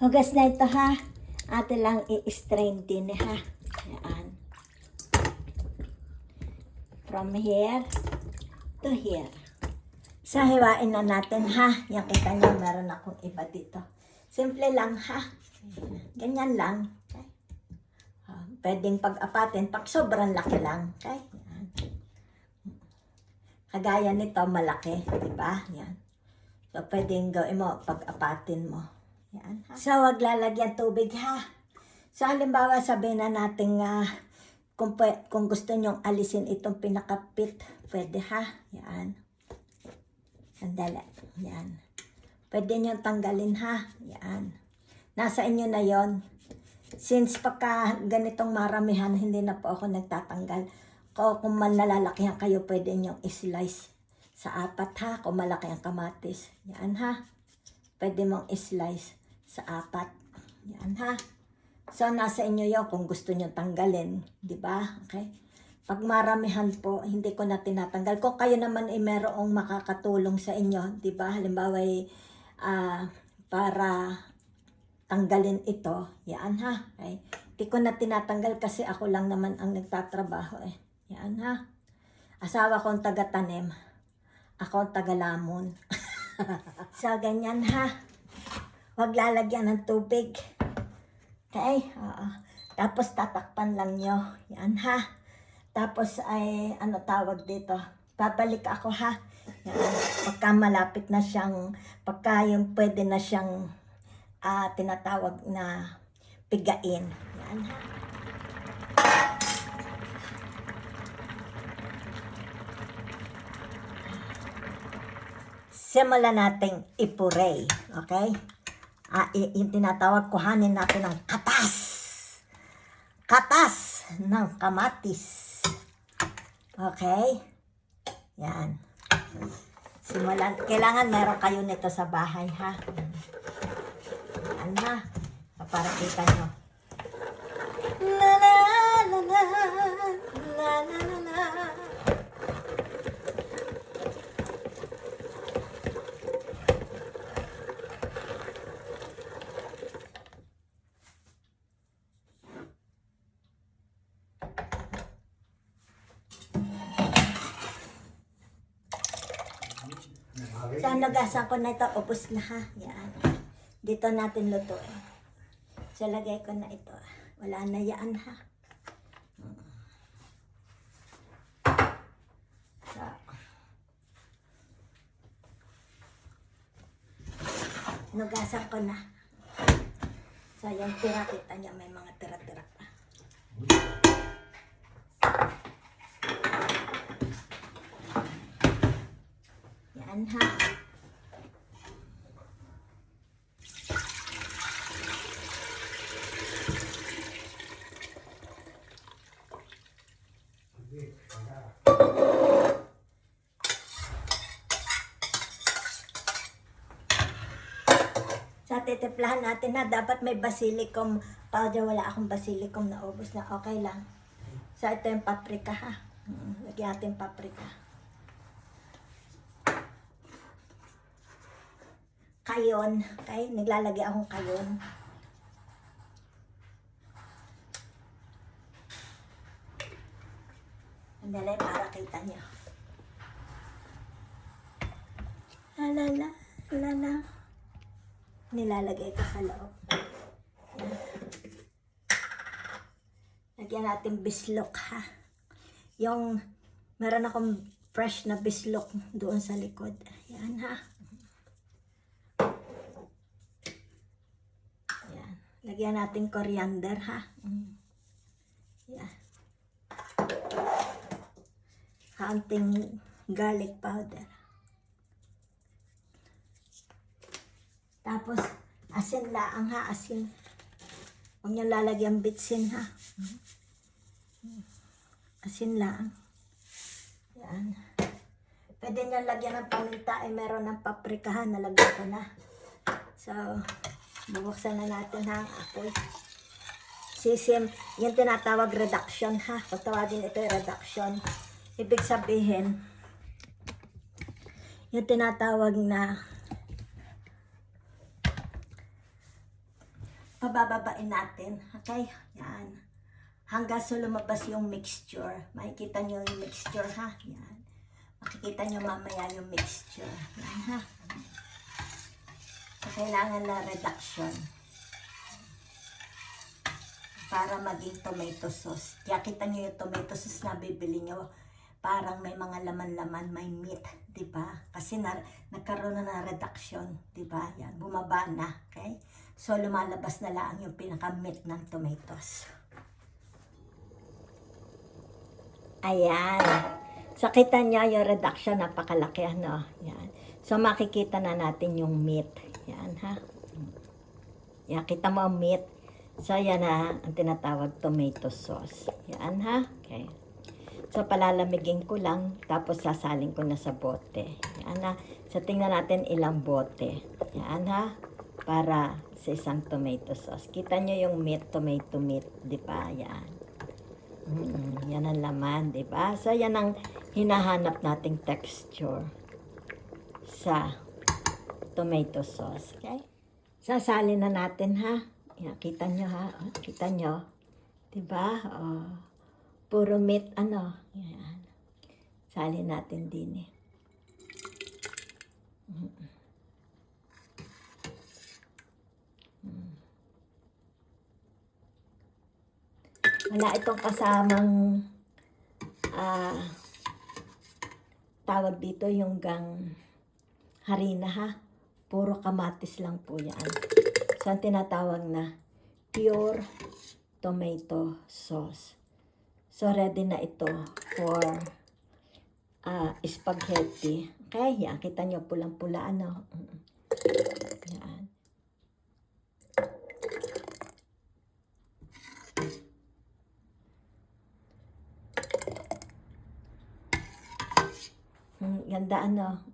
Hugas na ito ha. Ate lang i-strain din ha. Yan. From here to here. So, hiwain na natin ha. Yan, kita nyo, meron akong iba dito. Simple lang ha. Ganyan lang. Okay? Pwedeng pag-apatin pag sobrang laki lang. Okay? Yan. Kagaya nito, malaki. Diba? Yan. So, pwedeng gawin mo pag-apatin mo. Yan ha. So, wag lalagyan tubig ha. So, halimbawa, sabihin na natin kung gusto nyong alisin itong pinakapit, pwede ha. Yan. Sandali. Yan. Pwede nyo tanggalin ha. Yan. Nasa inyo na yon. Since pagka ganitong maramihan, hindi na po ako nagtatanggal. Kung malalalakihan kayo, pwede nyo i-slice sa 4 ha. Kung malaki ang kamatis. Yan ha. Pwede mong i-slice sa 4. Yan ha. So, nasa inyo yun kung gusto nyo tanggalin. Diba? Okay? Pag maramihan po, hindi ko na tinatanggal. Kung kayo naman ay merong makakatulong sa inyo, di ba? Halimbawa para tanggalin ito, yan ha. Okay? Hindi ko na tinatanggal kasi ako lang naman ang nagtatrabaho eh. Yan ha. Asawa kong taga-tanim. Ako ang taga-lamon. So, ganyan ha. Huwag lalagyan ng tubig. Okay? Tapos tatakpan lang nyo. Yan ha. Tapos ay, ano tawag dito? Babalik ako ha. Yan. Pagka malapit na siyang, pagka yung pwede na siyang tinatawag na pigain. Yan ha. Simulan nating ipuree. Okay? Yung tinatawag, kuhanin natin ng katas. Katas ng kamatis. Okay? Yan. Simulan. Kailangan meron kayo nito sa bahay, ha? Yan na. Para kita nyo. La la la la la la la la. So, nagasan ko na ito. Ubus na ha. Yan. Dito natin lutuin. So, lagay ko na ito. Wala na yan ha. So, nugasan ko na. So, yung tira, kita niya may mga tira-tira pa. Yan ha. So, titiplahan natin na dapat may basilicum powder. Wala akong basilicum na ubos na. Okay lang. So, ito yung paprika ha. Lagyan natin paprika. Kayon. Okay? Naglalagay akong kayon. Andalay para kita nyo. Alala. Alala. Nilalagay ko sa loob. Lagyan natin bislok ha. Yung meron akong fresh na bislok doon sa likod. Yan ha. Yan. Lagyan natin coriander ha. Yan. Kaunting garlic powder. Tapos, asin laang ha, asin. Huwag nyo lalagyan bitsin ha. Asin laang. Yan. Pwede nyo lagyan ng paminta, meron ng paprika ha, nalagyan ko na. So, bubuksan na natin ha, ang apoy. Sisim, yung tinatawag reduction ha. Kung tawagin ito yung reduction. Ibig sabihin, yung tinatawag na pabababain natin. Okay? Yan. Hanggang sa lumabas yung mixture. Makikita nyo yung mixture, ha? Yan. Makikita nyo mamaya yung mixture. Yan, ha? So, kailangan na reduction para maging tomato sauce. Kaya kita nyo yung tomato sauce na bibili nyo. Parang may mga laman-laman, may meat, di ba? Kasi nagkaroon na ng reduction, di ba? Yan, bumaba na, okay? So, lumalabas na lang yung pinaka-meat ng tomatoes. Ayan. So, kita nyo yung reduction, napakalaki, ano? Yan. So, makikita na natin yung meat. Yan, ha? Yan, kita mo ang meat. So, yan na ang tinatawag tomato sauce. Yan, ha? Okay. So, palalamigin ko lang, tapos sasalin ko na sa bote. Yan ha. So, tingnan natin ilang bote. Yan ha. Para sa isang tomato sauce. Kita nyo yung meat, tomato meat, di ba? Yan. Yan ang laman, di ba? So, yan ang hinahanap nating texture sa tomato sauce. Okay? Sasalin na natin ha. Yan, kita nyo ha. Kita nyo. Di ba? Puro meat, ano. Yan. Salin natin din eh. Wala itong kasamang tawag dito yung harina ha. Puro kamatis lang po yan. So, ang tinatawag na pure tomato sauce. So, ready na ito for spaghetti. Okay, yan. Kita nyo pulang-pula, ano. Yan. Ganda, ano.